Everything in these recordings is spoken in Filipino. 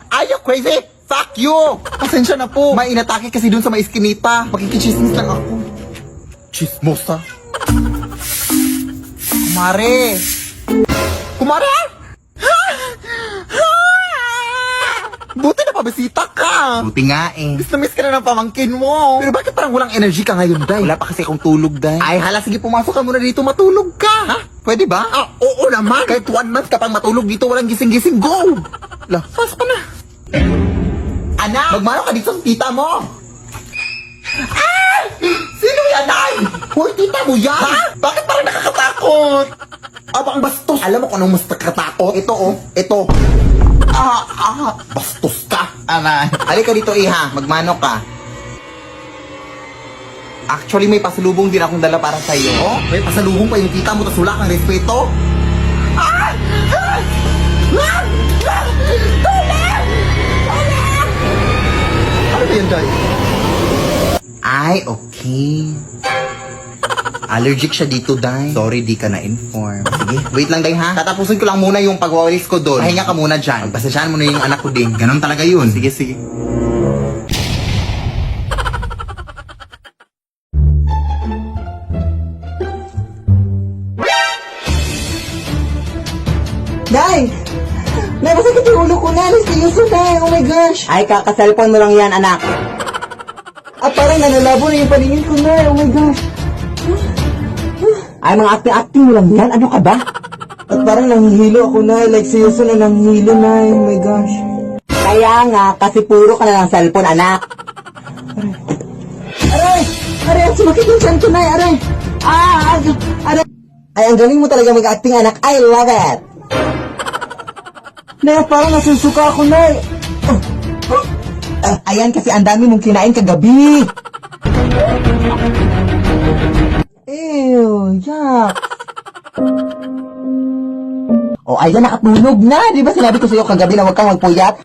Are you crazy? Fuck you! Pasensya na po. May inatake kasi dun sa may iskinita. Makikichismis lang ako. Chismosa. Kumare! Kumare! Buti na pabisita ka! Buti nga eh. Miss na miss ka na ng pamangkin mo. Pero bakit parang walang energy ka ngayon, Day? Wala pa kasi akong tulog, Day. Ay, hala, sige, pumasok ka muna dito, matulog ka. Ha? Pwede ba? Ah, oo naman. Kahit 1 month ka pang matulog dito, walang gising-gising, go! Lah, pasok ka na. Anak, magmano ka dito sa tita mo. Ah! Sino yan, Day? Hoy, tita mo yan? Ha? Bakit parang nakakatakot? Abang bastos. Alam mo kung anong mas nakakatakot? Ito, oh. Ito. Bastos ka. Aray. Halika dito, Iha. Magmano ka. Actually, may pasalubong din akong dala para sa'yo. Oh, may pasalubong pa yung tita mo, tas wala kang respeto. Ano ba yan, Day? Ay, okay. Allergic siya dito, Day. Sorry, di ka na-inform. Sige, wait lang, Day, ha? Tatapusin ko lang muna yung pagwawalis ko doon. Pahinga ka muna dyan. Pagpasensyahan mo na yung anak ko din. Ganon talaga yun. Sige, sige. Day! Nay, masakit yung ulo ko na. Seryoso, Day. Oh my gosh. Ay, kaka-cellphone mo lang yan, anak. At parang nanalabo na yung paningin ko, Nay. Oh my gosh. Ay, mga acting-acting mo lang yan. Ano ka ba? At parang nanghihilo ako, Nay. Like, seryoso na nanghihilo, Nay. Oh my gosh. Kaya nga, kasi puro ka na ng cellphone, anak. Aray! Aray, at sumakit yung chan ko, Nay. Aray! Aray! Ay, ang galing mo talaga mag-acting, anak. I love it. Nay, at parang nasusuka ako, Nay. Ayan, kasi ang dami mong kinain kagabi. Ew, yuck. O, ayan, nakatulog na. Di ba sinabi ko sa'yo kagabi na huwag kang magpuyat?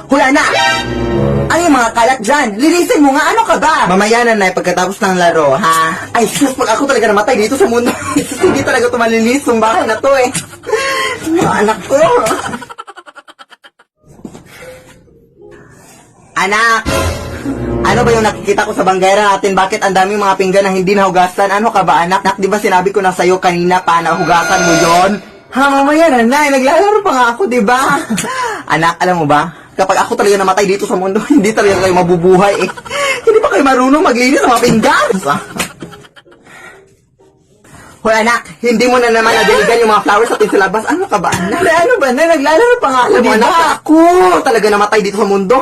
Hula na! Ano yung mga kalat dyan? Linisin mo nga, ano ka ba? Mamaya na, Nay, pagkatapos ng laro, ha? Ay, sus, pag ako talaga namatay dito sa mundo, sus, hindi talaga tumalinis yung bahay na to eh. Mga anak ko. Anak! Ano ba yung nakikita ko sa banggera natin? Bakit ang daming mga pinggan na hindi nahugasan? Ano ka ba, anak? Di ba sinabi ko na sa'yo kanina pa na hugasan mo yon? Ha, mamaya na, Nay. Naglalaro pa nga ako, di ba? Anak, alam mo ba? Kapag ako talaga namatay dito sa mundo, hindi talaga kayo mabubuhay eh. Hindi pa kayo marunong maglinis ng mga pinggan. Hoy anak, hindi mo na naman nadiligan yung mga flowers natin sa labas. Ano ka ba, anak? Ano ba, na? Naglalaro pa nga ako, di ba? Anak, ako talaga namatay dito sa mundo.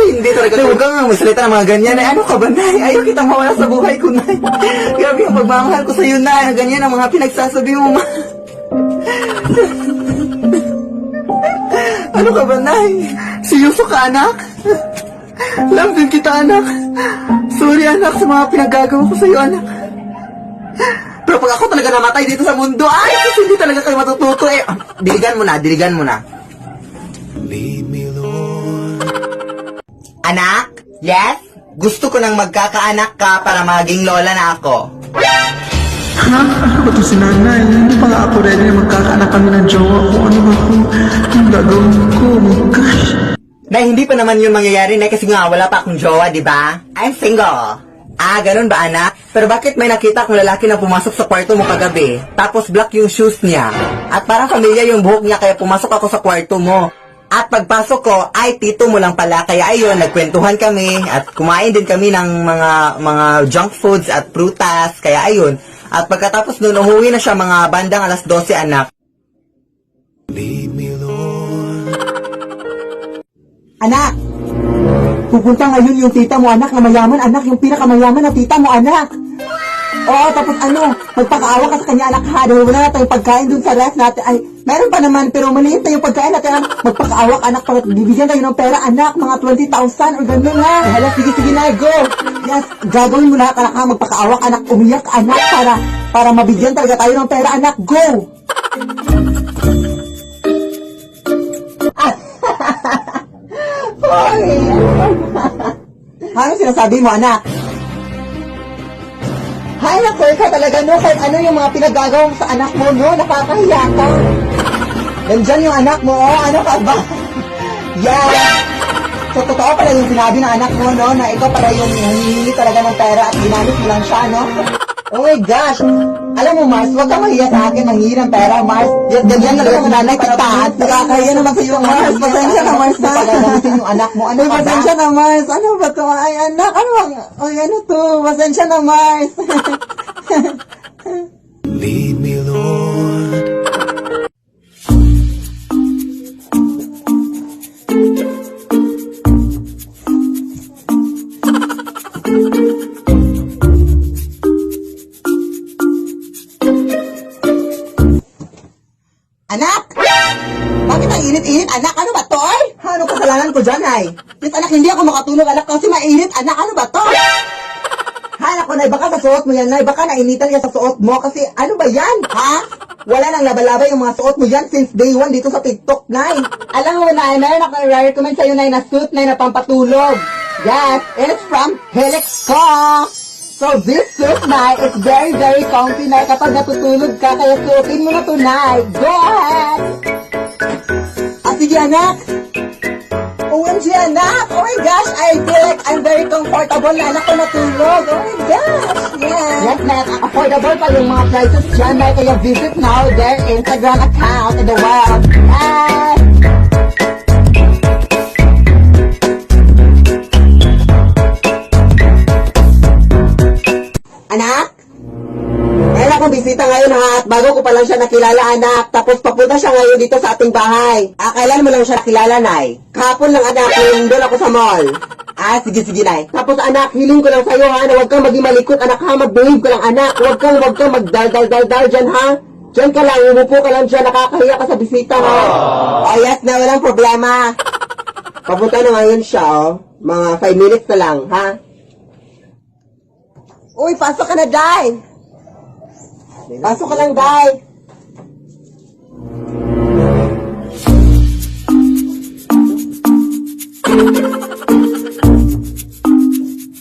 Hindi talaga kayo. Huwag kang magsalita ng mga ganyan. Ay, ano ka ba, Nay? Ayaw kita mawala sa buhay ko, Nay. Grabe yung pagmamahal ko sa'yo, Nay. Ganyan ang mga pinagsasabi mo, ma. Ano ka ba, Nay? Seryoso ka, anak? Love din kita, anak. Sorry, anak, sa mga pinaggagawa ko sa'yo, anak. Pero pag ako talaga namatay dito sa mundo, ay, kasi hindi talaga kayo matututo eh. Diligan mo na, diligan mo na. Anak? Yes? Gusto ko nang magkakaanak ka para maging lola na ako. Ha? Ano ba ito si nanay? Hindi pa nga ako ready na magkakaanak kami ng jowa ko. Ano ba ako? Ang gagawin ko? Oh my gosh. Na hindi pa naman yun mangyayari na kasi nga wala pa akong jowa, di ba? I'm single. Ah, ganun ba, anak? Pero bakit may nakita akong lalaki na pumasok sa kwarto mo kagabi? Tapos black yung shoes niya. At parang familiar yung buhok niya kaya pumasok ako sa kwarto mo. At pagpasok ko, ay tito mo lang pala. Kaya ayun, nagkwentuhan kami at kumain din kami ng mga junk foods at prutas. Kaya ayun. At pagkatapos nun, umuwi na siya mga bandang alas 12, anak. Anak! Pupunta ngayon yung tita mo, anak, na mayaman, anak, yung pinakamayaman na tita mo, anak. Oo, tapos ano, magpakaawa ka sa kanya, anak, ha, dahil wala na tayong pagkain dun sa ref natin. Ay, meron pa naman, pero maliit na yung pagkain natin, anak. Magpakaawa ka, anak, para bibigyan tayo ng pera, anak, mga 20,000 or gano'n, ha. Ay, hala, sige, sige na, go. Yes, gagawin mo lahat, anak, ha, magpakaawa ka, anak, umiyak ka, anak, para mabigyan talaga tayo ng pera, anak, go. Ano sinasabi mo, anak? Ha? Hay na, ka talaga, no? Kahit ano yung mga pinagagawa mo sa anak mo, no? Nakakahiya ka. Nandyan yung anak mo, oh. Ano ka ba? Yeah. So, totoo pala yung sinabi ng anak mo, no? Na ikaw pala yung nangihingi talaga ng pera at ginamit mo lang siya, no? Oh my gosh! Alam mo, Mars, huwag kang mahiya sa akin manghingi ng pera, Mars. Ganyan na lang nanay kita. Nakakahiya naman sa iyo, Mars. Pasensya na, Mars, na. Pagagamitin yung anak mo. Ano ba? Pasensya na, Mars. Ano ba to? Ay, anak, ano ba? Ay, ano to? Pasensya na, Mars. Lead me, Lord. Anak! Bakit ang init-init, anak? Ano ba to, ay? Ano kasalanan ko dyan, ay? Yes, anak, hindi ako makatulog, anak, kasi mainit, anak. Ano ba to? Ha, ako, nay, baka sa suot mo yan, nay. Baka nainitan ka sa suot mo, kasi ano ba yan, ha? Wala nang labalabay yung mga suot mo yan since day 1 dito sa TikTok, nay. Alam mo, nay, meron ako i-recommend sa'yo, nay, na suit, nay, na pampatulog. Yes, it's from Helix Co. So this suit, Nay, is very, very comfy, Nay, kapag natutulog ka, kaya suotin mo na to, Nay. Go ahead! Sige, anak! OMG, anak! Oh my gosh, I feel like I'm very comfortable na anak ko natulog. Oh my gosh, yeah! Yes, Nay, affordable pa yung mga prices dyan, Nay, kaya visit now their Instagram account in the world. Bye! Anak? Meron akong bisita ngayon, ha? At bago ko pa lang siya nakilala, anak. Tapos papunta siya ngayon dito sa ating bahay. Kailan mo lang siya nakilala, Nay? Kahapon lang, anak, nung doon ako sa mall. Sige, Nay. Tapos, anak, hiling ko lang sa'yo, ha, na huwag kang maging malikot, anak, ha? Mag-behave ka lang, anak. Huwag kang magdal-dal-dal dyan, ha? Diyan ka lang, umupo ka lang dyan, nakakahiya ka sa bisita, ha? Oh, yes, na, walang problema. Papunta na ngayon siya, oh. Mga 5 minutes na lang, ha? Uy, pasok ka na, Day! Pasok ka lang, Day!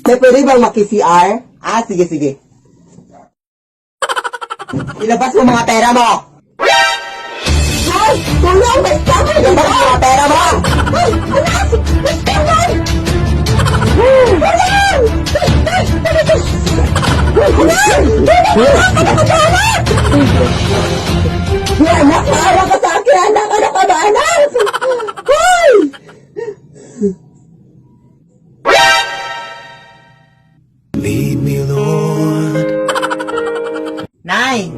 May pwede bang maki-CR? Sige. Ilabas mo mga pera mo! Ay! Tulong! May tama! Ilabas mo mga pera mo! Ay! Anak! May tama! Tulong! Anak, maawa ka sa akin, anak! Ano ka ba, anak? Hoy! Lead me, Lord. Nay!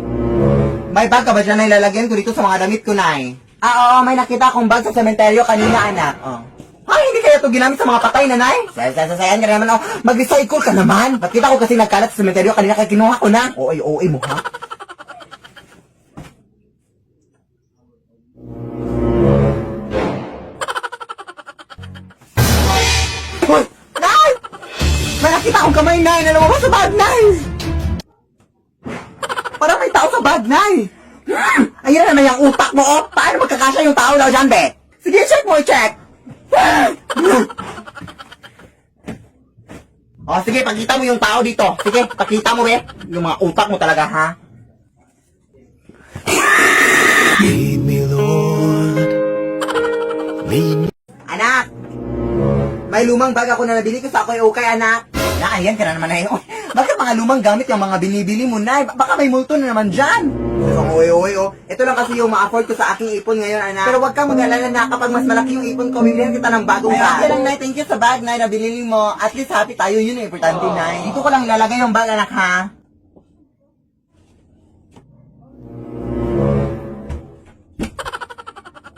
May bag ka ba dyan na ilalagyan ko dito sa mga damit ko, Nay? Oo, may nakita akong bag sa sementeryo kanina, anak. Oh. Ay, hindi kaya ito ginamit sa mga patay na, Nay? Sasayan ka naman, oh. Mag-recycle ka naman. Nakita ko kasi nagkalat sa sementeryo kanina kaya kinuha ko na. OA mo, ha? Hoy! Nay! May nakita akong kamay, Nay, na lumabas sa bag, Nay! Parang may tao sa bag, Nay! Ayun na naman yung utak mo, oh! Paano magkakasya yung tao daw dyan, be? Sige, check mo, check! Oh, sige, pakita mo yung tao dito. Sige, pakita mo, be. Yung mga utak mo talaga, ha? Lead me, Lord. Lead me. Anak! May lumang bag ako na nabili ko sa Ako'y Okay, anak. Ayan ka na naman na yun. Bakit mga lumang gamit yung mga binibili mo, Nay? Baka may multo na naman dyan. Oh. Ito lang kasi yung ma-afford ko sa aking ipon ngayon, anak. Pero wag kang mag-alala na kapag mas malaki yung ipon ko, bibilihan kita ng bagong bag. Okay lang, Nay. Thank you sa bag, Nay, na binili mo. At least happy tayo. Yun ang importante, Nay. Dito ko lang ilalagay yung bag, anak, ha?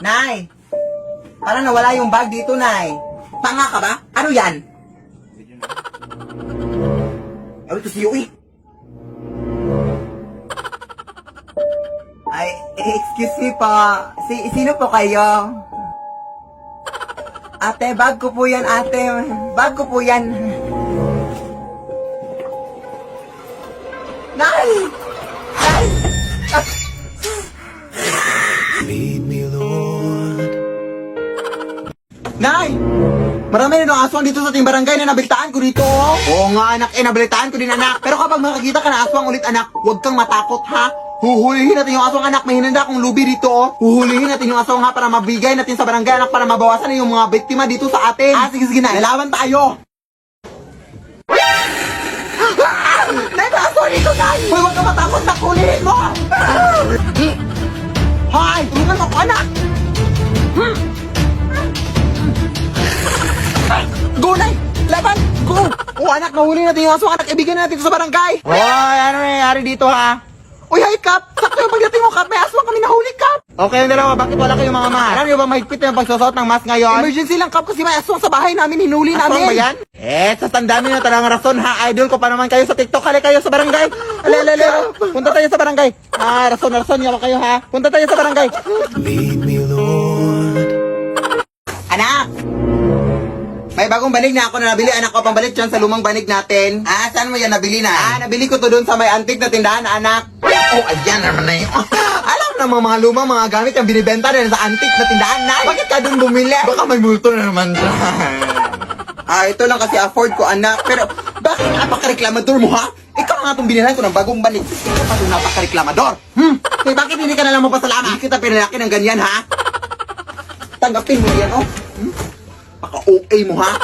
Nay! Parang nawala yung bag dito, Nay. Tanga ka ba? Ano yan? Ay, ito si Yui. Ay, excuse me po. Sino po kayo? Ate, bag ko po yan, ate. Bag ko po yan. Nay! Nay! Lead me, Lord. Nay! Marami rin ang aswang dito sa ating barangay na nabiltaan ko dito, oh. Oo nga, anak, nabiltaan ko din, anak. Pero kapag makakita ka na aswang ulit, anak, huwag kang matakot, ha? Huhulihin natin yung aswang, anak. May hinanda akong lubi dito, oh. Huhulihin natin yung aswang, ha, para mabigay natin sa barangay, anak, para mabawasan na yung mga biktima dito sa atin. Ah, sige, na. Lalaban tayo. Nay, may aswang dito, Nay! Hoy, huwag ka matakot, nak. Hulihin mo! Hoy, tulungan mo ko, anak! Go, Nay! Laban! Go! Oh, anak, nahuli natin yung aswang, anak. Ibigay na natin ito sa barangay. Hoy, ano nangyayari dito, ha? Uy, hi, Kap! Sakto yung pagdating mo, Kap! May aswang kami nahuli, Kap! Okay, yung dalawa, bakit wala kayong mga mahal? Alam niyo ba mahigpit na yung pagsusot ng mask ngayon? Emergency lang, Kap, kasi may aswang sa bahay namin, hinuli namin. Aswang ba yan? Sa tandaan nyo na talagang rason, ha? Idol ko pa naman kayo sa TikTok. Hali kayo sa barangay. Ale. Punta tayo sa barangay. Rason, yawa kayo, ha? Punta tayo sa barangay. Lead me, Lord. Anak! May bagong banig na ako na nabili. Anak ko, pambalik dyan sa lumang banig natin. Saan mo yan nabili na? Nabili ko to doon sa may antique na tindahan, anak. Oh, ayan naman na yun. Alam na mga lumang mga gamit yung binibenta rin sa antique na tindahan, na. Bakit ka doon bumili? Baka may multo na naman siya. Ito lang kasi afford ko, anak. Pero, bakit napaka-reklamador mo, ha? Ikaw nga itong binilan ko ng bagong banig. Ikaw pa itong napaka-reklamador. Bakit hindi ka na lang mapasalamat? Hindi kita pinalaki ng ganyan, ha? Tanggapin mo yan, oh. Paka-OA mo, ha?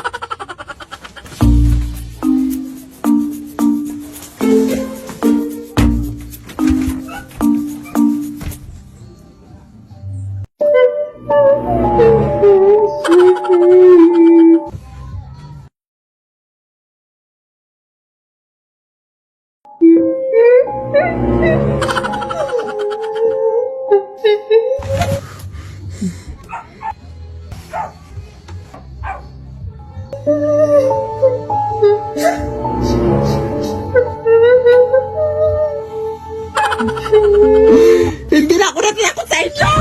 Hindi na ako natinakot sa inyo!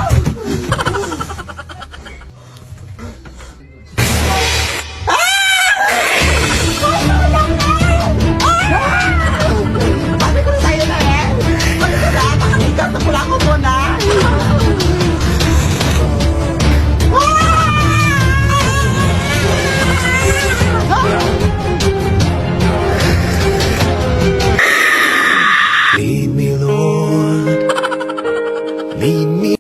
Sabi ko na sa'yo na eh! Makikita sa pula ko na! Lead me, Lord. Lead me.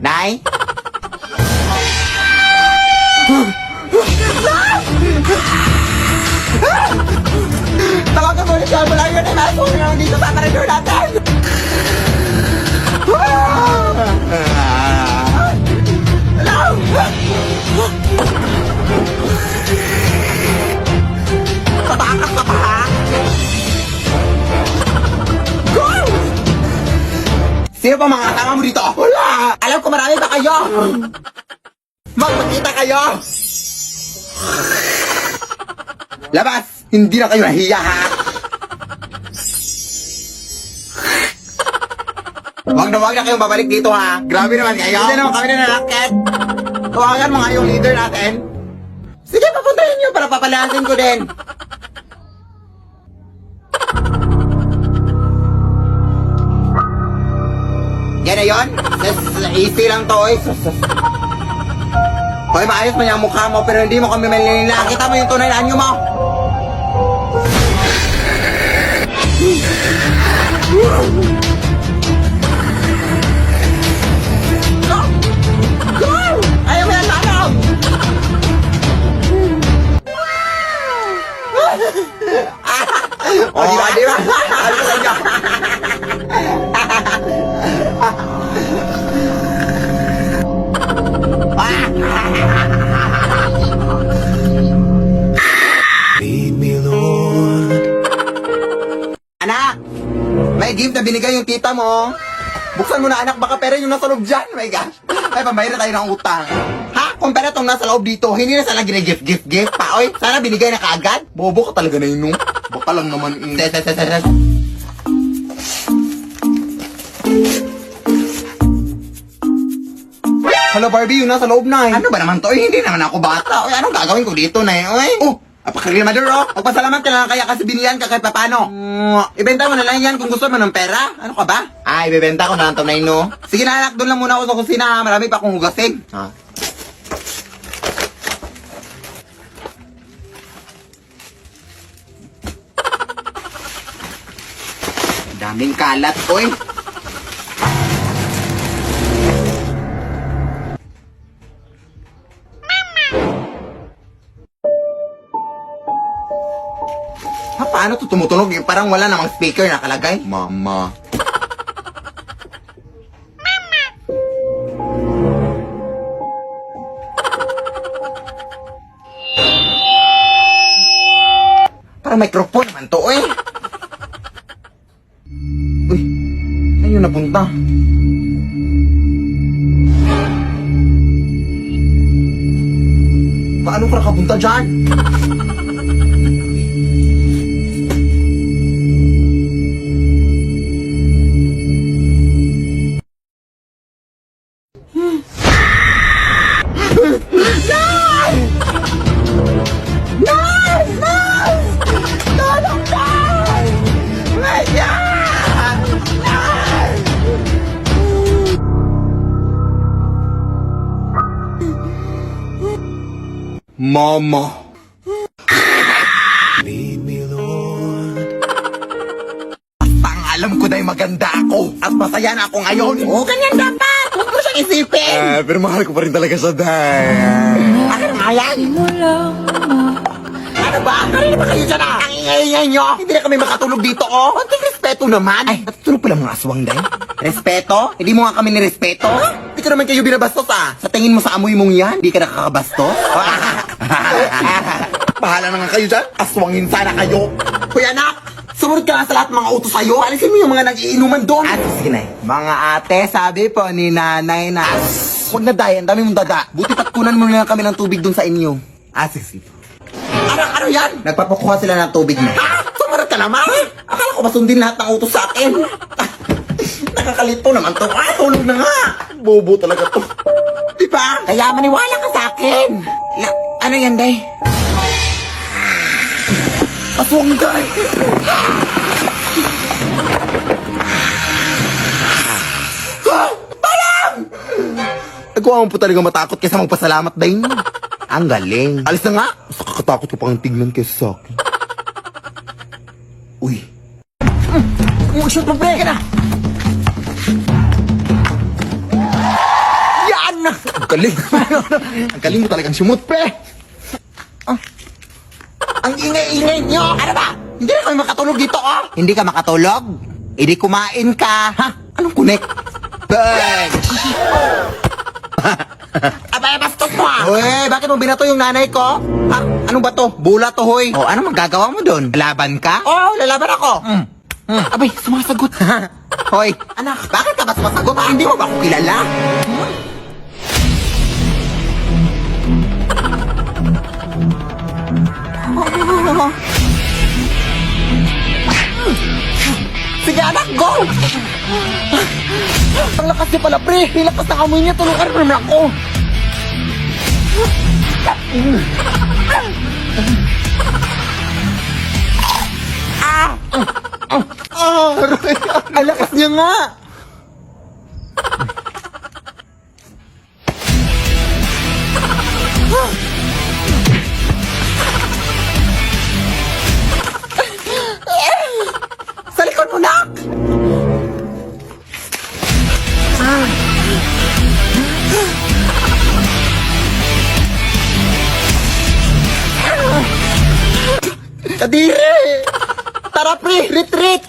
Nay? Tawagan mo ulit siya. Wala yun ay masok na dito sa koridor natin. Tatakas ka pa, ha? Go! Sino pa mga kasama mo dito? Wala! Alam ko marami pa kayo! Magpakita kayo! Labas! Hindi na kayo nahiya, ha? Wag na kayong babalik dito, ha? Grabe naman kayo! Hindi naman kami na nalakit! Tawagan mga yung leader natin! Sige, papuntahin nyo para papalasin ko din! Yan na yun? Easy lang to, oy. Hoy, maayos man yung mukha mo, pero hindi mo kami malinila. Nakita mo yung tunay na anyo mo. Go! Go! Ayaw mo yan, tanong! O, di ba? Ano sa inyo? Lead me, Lord. Anak! May gift na binigay yung tita mo. Buksan mo na, anak, baka pera yung nasa loob dyan. My gosh. Ay, pambayad na tayo ng utang. Ha? Kung pera tong nasa loob dito, hindi na sana gina-gift pa. Oy, sana binigay na kaagad. Bobo ka talaga na yun, no? Baka lang naman Hello, Barbie, yung nasa loob na eh. Ano ba naman to? Hindi naman ako bata. Oy, anong gagawin ko dito na eh? Oy. Oh, Apakalimador, oh. Magpasalamat ka lang kaya kasi binilihan ka kahit papano. Ibenta mo na lang yan kung gusto mo ng pera. Ano ka ba? Ay, ibebenta ko na lang ito, Nay, no? Sige na, anak, doon lang muna ako sa kusina. Marami pa akong hugasin. Ha? Daming kalat, oy. Ha, paano to tumutunog? Parang wala namang speaker nakalagay. Mama. Parang microphone naman to, eh. Uy, saan yun napunta? Paano ka nakapunta dyan? Mama. Bastang alam ko na maganda ako at masaya na ako ngayon. Oo, ganyan dapat. Huwag mo siyang isipin. Pero mahal ko pa rin talaga sa day. Akin nga yan. Ano ba? Kanina ba kayo dyan Ang ingay-ingay nyo. Hindi na kami makatulog dito, oh. Konting respeto naman. Ay, natutulog pala mga aswang, day. Respeto? Hindi mo nga kami nirespeto? Hindi ka naman kayo binabastos, ah. Sa tingin mo sa amoy mong yan, hindi ka nakakabastos? Bahala na nga kayo dyan. Aswangin sana kayo. Hoy, anak! Sumunod ka nga sa lahat ng mga utos sa'yo. Alisin mo yung mga nag-iinuman doon. Sige na. Mga ate, sabi po ni nanay na... Huwag na, day. Ang dami mong dada. Buti patkunan mo na lang kami ng tubig doon sa inyo. Sige. Ano yan? Nagpapakuha sila ng tubig mo. Ha? Sumunod ka naman? Akala ko masundin lahat ng utos sa akin. Nakakalito naman to. Tulog na nga. Bobo talaga to. Diba? Kaya maniwala ka sa akin. Ano yan, day? Aswang, day. Parang! Nagawa mo po talaga matakot kaysa magpasalamat, day. Ang galing. Alis na nga. Mas nakakatakot ko pang tignan kaysa sa akin. Uy. Shoot mo, pre. Ka na. Yan! Ang galing. Ang galing mo talagang sumut, pre. Ang ingay-ingay nyo. Ano ba? Hindi na kami makatulog dito, oh. Hindi ka makatulog? Hindi kumain ka. Ha? Anong connect? Bang! Abay, bastos mo, ah. Hoy, bakit mo binato yung nanay ko? Ha? Anong ba to? Bula to, hoy. O, ano magagawa mo doon? Lalaban ka? Oo, lalaban ako. Abay, sumasagot. Hoy, anak, bakit ka ba sumasagot? Hindi mo ba ako kilala? Sige, anak, go! Ang lakas niya pala, pre. Ang lakas ng amoy niya. Tulungan mo naman ako. Ang lakas niya nga. Sa likod mo, nak! Kadiri! Tara, pre! Retreat!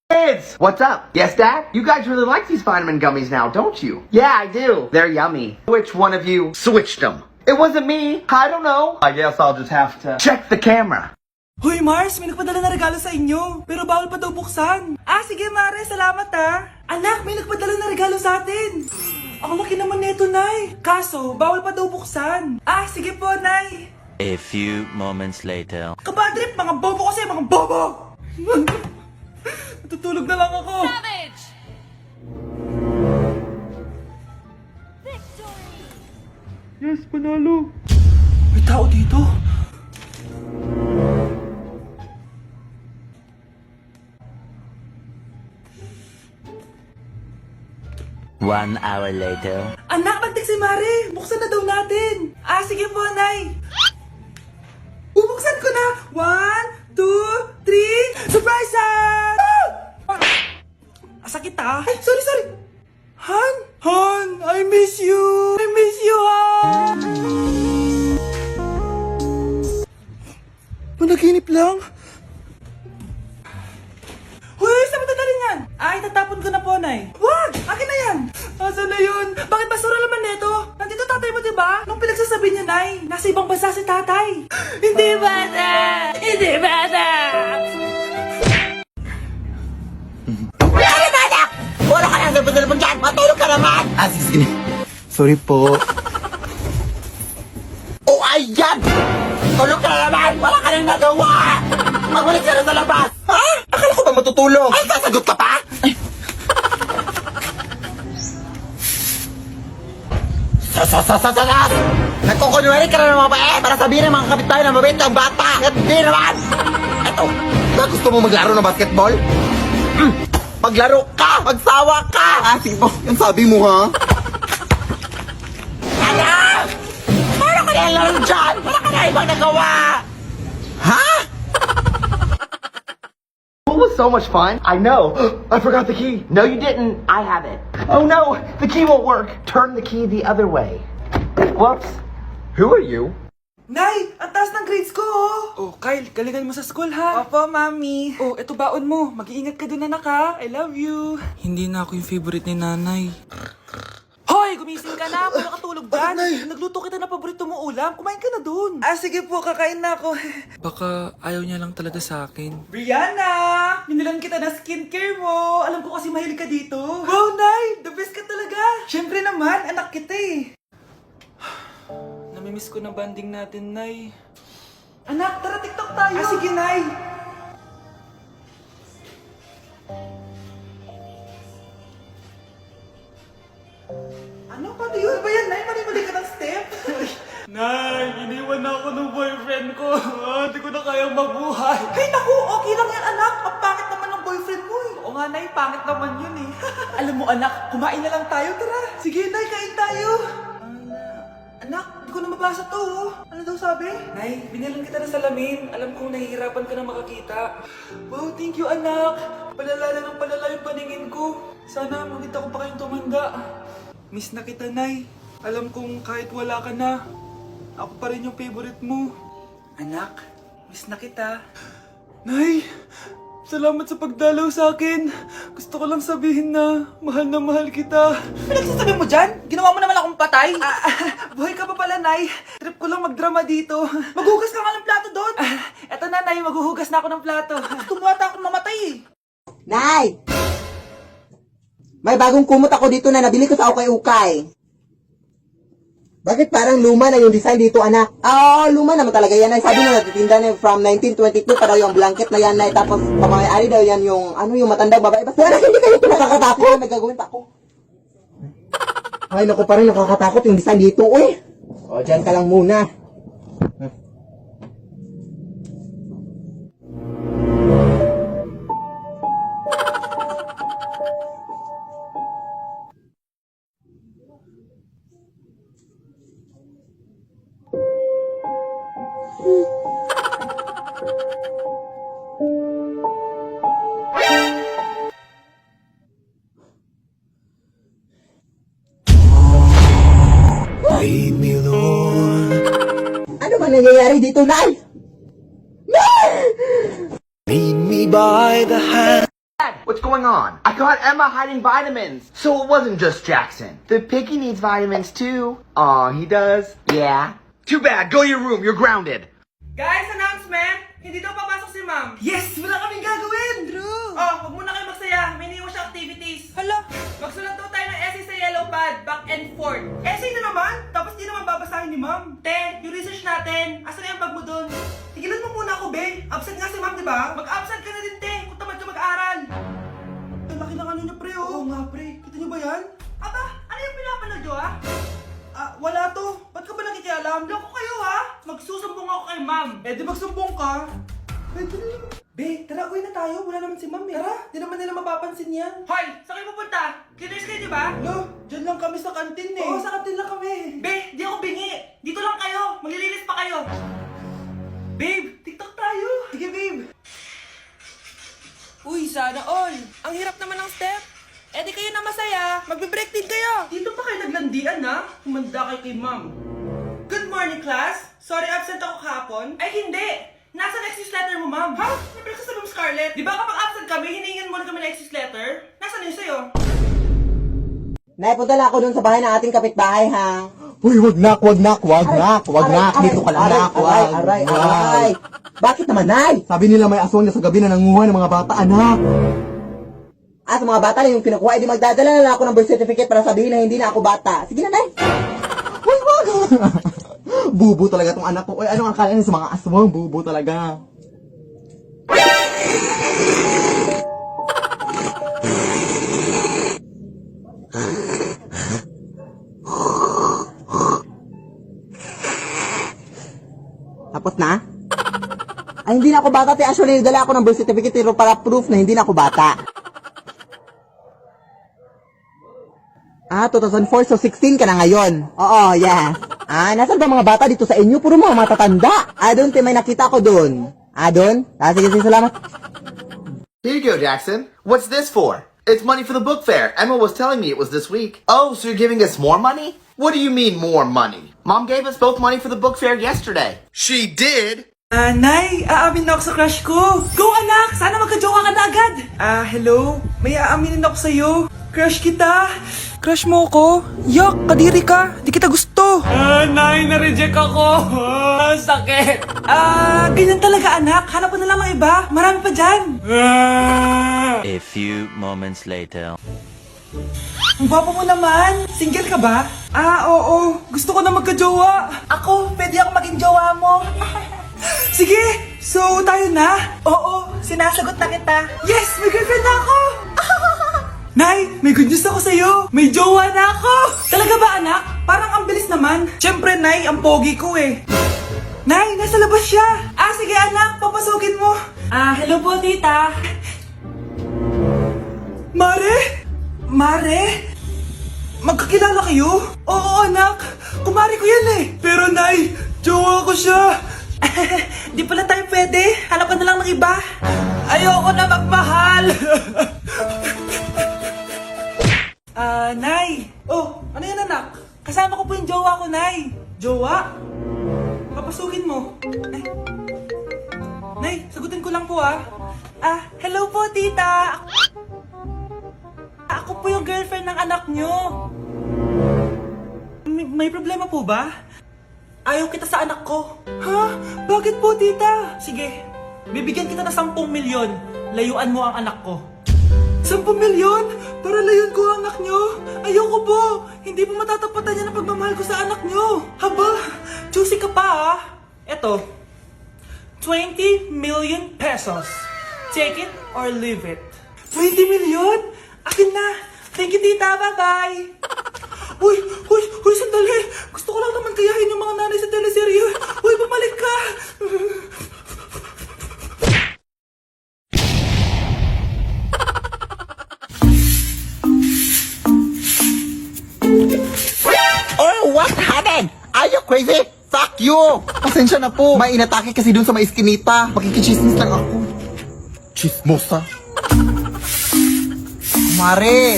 Kids, what's up? Yes, Dad? You guys really like these vitamin gummies now, don't you? Yeah, I do. They're yummy. Which one of you switched them? It wasn't me. I don't know. I guess I'll just have to check the camera. Hoy Mars, may nagpadala na regalo sa inyo. Pero bawal pa daw buksan. Sige Mare, salamat Anak, may nagpadala na regalo sa atin. Ang laki naman neto, Nay. Kaso, bawal pa daw buksan. Sige po, Nay. A few moments later. Kabadrip, mga bobo kasi, mga bobo! Natutulog na lang ako. Savage! Yes, panalo. May tao dito. One hour later. Anak, nagtik si Mare. Buksan na daw natin. Sige po, Nay. Bubuksan ko na. 1, 2, 3. Surprise! Sakit ah. Ay, sorry. Han? Han, I miss you. I miss you, Han. Managinip lang. Hoy, saan mo dadalhin yan? Tatapon ko na po, Nay. Wag! Akin na yan! Asan na yun? Bakit basura naman neto? Nandito tatay mo, diba? Nung pinagsasabi niya, Nay, nasa ibang bansa si tatay. Hindi bata! Hindi bata! Wala ka lang sa mo dyan! Matulog ka naman! Sige. Sorry po. Oh, ayan! Tulog ka na naman! Wala ka nang nagawa! Magbalik ka na sa labas! Ha? Akala ko ba matutulog? Ay, sasagot ka pa? Ay. Sasasasasagas! Nagkukunwari ka na ng mga bae para sabihin ng mga kapitbahay na mabait ang bata! Hindi naman! Eto, ba gusto mo maglaro ng basketball? Maglaro ka! Magsawa ka! Sige po. Yan sabi mo, ha? Anak! Paano ka nilalaro dyan? Wala ka na ibang nagawa! Ha? It was so much fun. I know. I forgot the key. No, you didn't. I have it. Oh no, the key won't work. Turn the key the other way. Whoops. Who are you? Nay, ang taas ng grades ko, oh. Kyle, galingan mo sa school, ha? Opo, Mami. Oh, eto baon mo. Mag-iingat ka dun, anak, ha? I love you. Hindi na ako yung favorite ni Nanay. Hoy, gumising ka na. Wala ka tulog dyan. Nagluto kita na paborito mo ulam. Kumain ka na dun. Sige po, kakain na ako. Baka ayaw niya lang talaga sa akin. Brianna! Binilan kita na skincare mo. Alam ko kasi mahilig ka dito. Wow, Nay! The best ka talaga. Siyempre naman, anak kita eh. Namimiss ko na banding natin, Nay. Anak, tara TikTok tayo. Sige, Nay. Ano? Paano yun? Ano ba yan, Nay? Mali-mali ka ng step? Nay, iniwan na ako ng boyfriend ko. Hindi ko na kayang mabuhay. Ay, naku! Okay lang yan, anak. Ang pangit naman ng boyfriend mo eh. Oo nga, Nay. Pangit naman yun eh. Alam mo, anak, kumain na lang tayo. Tara. Sige, Nay, kain tayo. Anak, hindi ko na mabasa to. Ano daw sabi? Nay, binilan kita ng salamin. Alam kong nahihirapan ka na makakita. Wow, thank you, anak. Palala na ng palala yung paningin ko. Sana makita ko pa kayong tumanda. Miss na kita, Nay. Alam kong kahit wala ka na, ako pa rin yung favorite mo. Anak, miss na kita. Nay, salamat sa pagdalaw sa akin. Gusto ko lang sabihin na mahal kita. Pinagsasabi mo dyan? Ginawa mo naman akong patay. Buhay ka pa pala, Nay. Trip ko lang magdrama dito. Maghugas ka nga ng plato doon. Eto na, Nay. Maghuhugas na ako ng plato. Tumata akong mamatay eh. Nay! May bagong kumot ako dito na nabili ko sa ukay-ukay. Bakit parang luma na yung design dito, anak? Luma naman talaga yan, Nay. Sabi na natitinda na from 1922 pa daw yung blanket na yan, Nay. Tapos pamangayari daw yan yung, yung matandang babae. Basta hindi kayo nakakatakot. May gagawin pa ako. Ay, naku, parang nakakatakot yung design dito, uy. Dyan ka lang muna. Ano ba nangyayari dito, Nay? What's going on? I caught Emma hiding vitamins. So it wasn't just Jackson. The piggy needs vitamins too. Aw, he does? Yeah. Too bad. Go to your room. You're grounded. Guys, announcement! Hindi daw papasok si Ma'am. Yes! Wala kaming gagawin! True! Huwag muna kayo magsaya. May iniwan siya activities. Hala! Magsulat daw tayo ng essay sa yellow pad, back and forth. Essay na naman? Tapos di naman babasahin ni Ma'am. Te, yung research natin. Asan na yung bag mo dun? Tigilan mo muna ako, be. Absent nga si Ma'am, di ba? Mag-absent ka na din, te. Kung tamad ka mag-aaral. Ang laki ng ano niya, pre, oh. Oo nga, pre. Kita niyo ba yan? Aba, ano yung pinapanood nyo, ah? Wala to. Ba't ka ba nakikita? nakikialam. Loko kayo ha. Magsusumbong ako kay ma'am. Eh di magsumbong ka. Pwede na. Be, tara, uwi na tayo. Wala naman si ma'am eh. Tara, di naman nila mapapansin yan. Hoy, saan kayo pupunta? Kinis kayo, di ba? No, dyan lang kami sa kantin eh. Oo, sa kantin lang kami. Be, di ako bingi. Dito lang kayo. Maglilinis pa kayo. Babe, TikTok tayo. Sige, babe. Uy, sana all. Ang hirap naman ng step. Eh di kayo na masaya. Magbe-break din kayo. Dito pa kayo naglandian ha? Humanda kayo kay ma'am. Good morning, class. Sorry, absent ako kahapon. Ay, hindi. Nasa excuse letter mo, ma'am. Ha? May breakfast sa Scarlett. Di ba kapag absent kami, hiningan mo na kami ng excuse letter? Nasaan yun sa'yo? Nay, punta lang ako dun sa bahay ng ating kapitbahay, ha? Uy, wag nak. Dito ka lang, nak. Aray. Bakit naman, Nay? Sabi nila may aswang na sa gabi na nanguha ng mga bata, anak. Sa mga bata na yung kinukuha, edi magdadala na lang ako ng birth certificate para sabihin na hindi na ako bata. Sige na, Nay. Uy, wag. Bubo talaga tong anak ko. Uy, anong akala niya sa mga aswang? Bubo talaga. Tapos na? Ay, hindi na ako bata. Actually, dala ako ng birth certificate pero para proof na hindi na ako bata. 2004, so 16 ka na ngayon. Oo, yes. Nasaan ba mga bata dito sa inyo? Puro mga matatanda. Doon, may nakita ko doon. Doon? Sige, salamat. Here you go, Jackson. What's this for? It's money for the book fair. Emma was telling me it was this week. Oh, so you're giving us more money? What do you mean more money? Mom gave us both money for the book fair yesterday. She did? Nay, aamin na ako sa crush ko. Go anak, sana magka-jowa ka na agad. Hello? May aaminin ako sa'yo. Crush kita. Crush mo ako? Yak, kadiri ka. Di kita gusto. Nay, na-reject ako. Sakit. Ganyan talaga anak. Hanap mo na lang mga iba. Marami pa dyan. A few moments later. Ang gwapo mo naman. Single ka ba? Oo. Gusto ko na magka-jowa. Ako, pwede ako maging jowa mo. Sige, so tayo na? Oo, sinasagot na kita. Yes, may girlfriend na ako! Nay, may good news ako sa'yo. May jowa na ako! Talaga ba anak? Parang ang bilis naman. Siyempre, Nay, ang pogi ko eh. Nay, nasa labas siya. Sige anak, papasukin mo. Hello po tita. Mare? Magkakilala kayo? Oo anak, kumari ko yan eh. Pero Nay, jowa ko siya. Di pala tayo pwede. Hanap ka na lang ng iba. Ayoko na magmahal. Nay. Oh, ano yan anak? Kasama ko po yung jowa ko, Nay. Jowa? Papasukin mo. Nay, sagutin ko lang po hello po tita. Ako po yung girlfriend ng anak nyo. May problema po ba? Ayaw kita sa anak ko. Ha? Bakit po, tita? Sige, bibigyan kita ng 10 milyon. Layuan mo ang anak ko. 10 milyon? Para layuan ko ang anak nyo? Ayoko po. Hindi po matatapatan yan ang pagmamahal ko sa anak nyo. Haba, juicy ka pa Eto, 20 million pesos. Take it or leave it. 20 million? Akin na. Thank you, tita. Bye-bye. Uy, sandali. Gusto ko lang naman kayahin yung mga nanay sa teleserye. Uy, bumalik ka. Oh, what happened? Are you crazy? Fuck you! Pasensya na po. May inatake kasi dun sa may iskinita. Makikichismis lang ako. Chismosa. Kumare?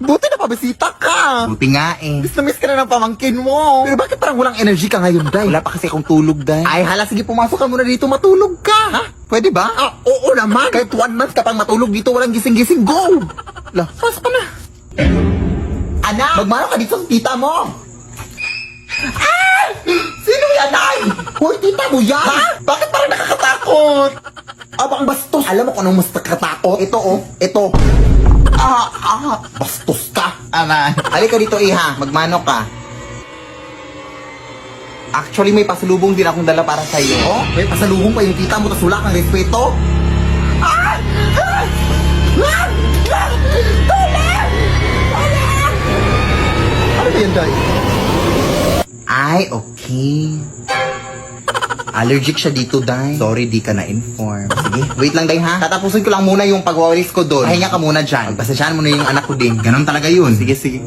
Buti na pabisita ka. Buti nga eh. Miss na miss ka na ng pamangkin mo. Pero bakit parang walang energy ka ngayon, Day? Wala pa kasi akong tulog, Day. Ay, hala, sige, pumasok ka muna dito, matulog ka. Ha? Pwede ba? Oo naman. Kahit 1 month ka pang matulog dito, walang gising-gising, go! Lah, pasok ka na. Anak, magmano ka dito sa tita mo. Sino yan, Day? Hoy, tita mo yan? Ha? Bakit parang nakakatakot? Abang bastos. Alam mo kung anong mas nakakatakot? Ito. Bastos ka. Halika dito, Iha. Magmano ka. Actually, may pasalubong din akong dala para sa'yo. Oh, may pasalubong pa yung tita mo, tas wala kang respeto? Tulad! Ano yan, Day? Ay, okay. Allergic siya dito, Day. Sorry, di ka na-inform. Sige, wait lang, Day, ha? Tatapusin ko lang muna yung pagwawalis ko doon. Pahinga ka muna dyan. Pagpasensyahan mo na yung anak ko din. Ganon talaga yun. Sige, sige.